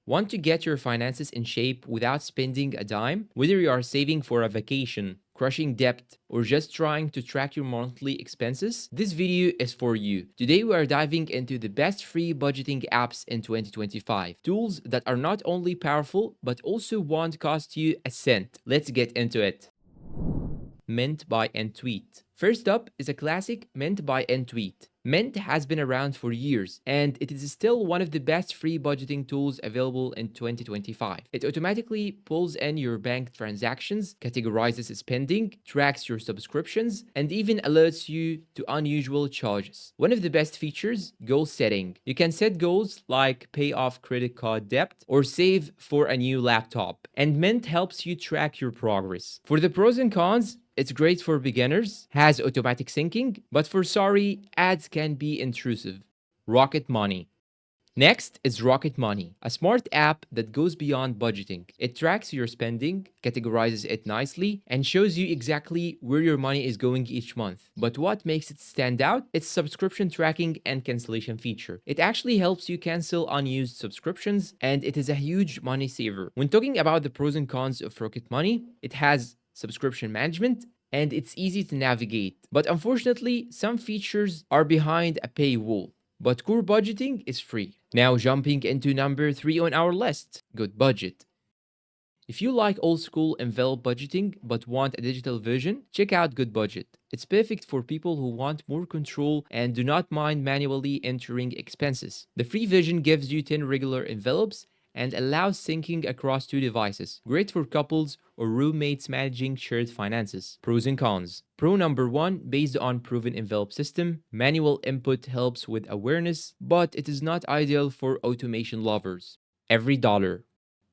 Want to get your finances in shape without spending a dime? Whether you are saving for a vacation, crushing debt, or just trying to track your monthly expenses, this video is for you. Today we are diving into the best free budgeting apps in 2025. Tools that are not only powerful, but also won't cost you a cent. Let's get into it. Mint by Ntweet. First up is a classic, Mint by Ntweet. Mint has been around for years, and it is still one of the best free budgeting tools available in 2025. It automatically pulls in your bank transactions, categorizes spending, tracks your subscriptions, and even alerts you to unusual charges. One of the best features, goal setting. You can set goals like pay off credit card debt or save for a new laptop, and Mint helps you track your progress. For the pros and cons, it's great for beginners, has automatic syncing, but for sorry, ads can be intrusive. Rocket Money. Next is Rocket Money, a smart app that goes beyond budgeting. It tracks your spending, categorizes it nicely, and shows you exactly where your money is going each month. But what makes it stand out? Its subscription tracking and cancellation feature. It actually helps you cancel unused subscriptions, and it is a huge money saver. When talking about the pros and cons of Rocket Money, it has subscription management, and it's easy to navigate. But unfortunately, some features are behind a paywall. But core budgeting is free. Now jumping into number 3 on our list, Good Budget. If you like old school envelope budgeting but want a digital version, check out Good Budget. It's perfect for people who want more control and do not mind manually entering expenses. The free version gives you 10 regular envelopes and allows syncing across 2 devices. Great for couples or roommates managing shared finances. Pros and cons. Pro number 1, based on proven envelope system, manual input helps with awareness, but it is not ideal for automation lovers. Every Dollar.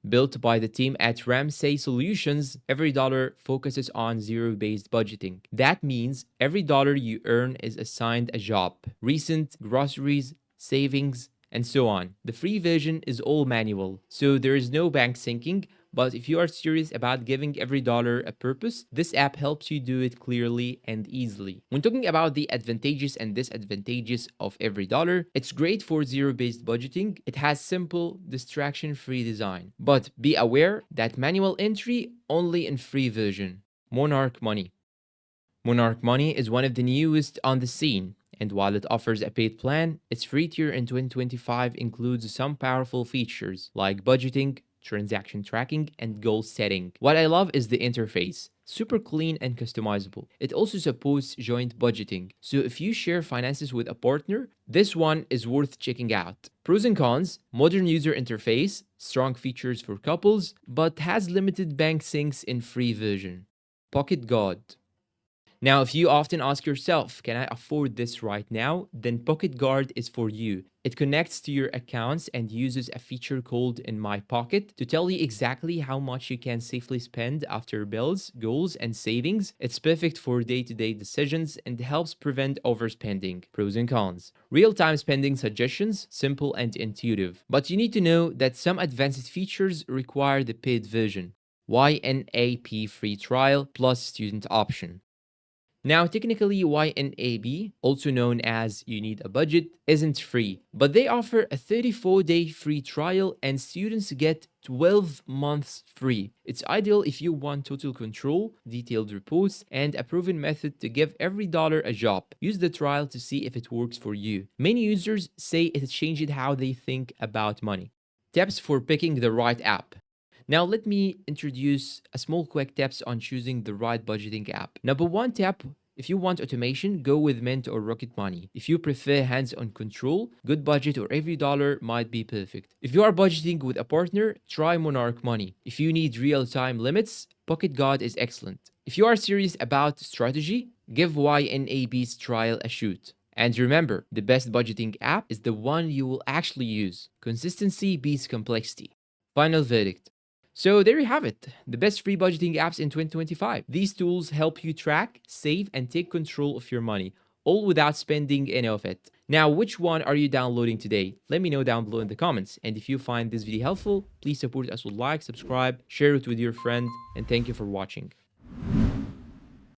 Built by the team at Ramsey Solutions, Every Dollar focuses on zero-based budgeting. That means every dollar you earn is assigned a job, recent groceries, savings, and so on. The free version is all manual, so there is no bank syncing, but if you are serious about giving every dollar a purpose, this app helps you do it clearly and easily. When talking about the advantages and disadvantages of Every Dollar, it's great for zero-based budgeting. It has simple, distraction-free design. But be aware that manual entry only in free version. Monarch Money. Monarch Money is one of the newest on the scene. And while it offers a paid plan, its free tier in 2025 includes some powerful features like budgeting, transaction tracking, and goal setting. What I love is the interface. Super clean and customizable. It also supports joint budgeting, so if you share finances with a partner, this one is worth checking out. Pros and cons, modern user interface, strong features for couples, but has limited bank syncs in free version. Pocket God. Now, if you often ask yourself, can I afford this right now? Then Pocket Guard is for you. It connects to your accounts and uses a feature called In My Pocket to tell you exactly how much you can safely spend after bills, goals, and savings. It's perfect for day-to-day decisions and helps prevent overspending. Pros and cons. Real-time spending suggestions, simple and intuitive. But you need to know that some advanced features require the paid version. YNAB free trial plus student option. Now, technically, YNAB, also known as You Need a Budget, isn't free, but they offer a 34-day free trial and students get 12 months free. It's ideal if you want total control, detailed reports, and a proven method to give every dollar a job. Use the trial to see if it works for you. Many users say it changed how they think about money. Tips for picking the right app. Now let me introduce a small quick tips on choosing the right budgeting app. Number 1 tip, if you want automation, go with Mint or Rocket Money. If you prefer hands-on control, Good Budget or Every Dollar might be perfect. If you are budgeting with a partner, try Monarch Money. If you need real-time limits, Pocket God is excellent. If you are serious about strategy, give YNAB's trial a shoot. And remember, the best budgeting app is the one you will actually use. Consistency beats complexity. Final verdict. So there you have it, the best free budgeting apps in 2025. These tools help you track, save, and take control of your money, all without spending any of it. Now, which one are you downloading today? Let me know down below in the comments. And if you find this video helpful, please support us with like, subscribe, share it with your friend, and thank you for watching.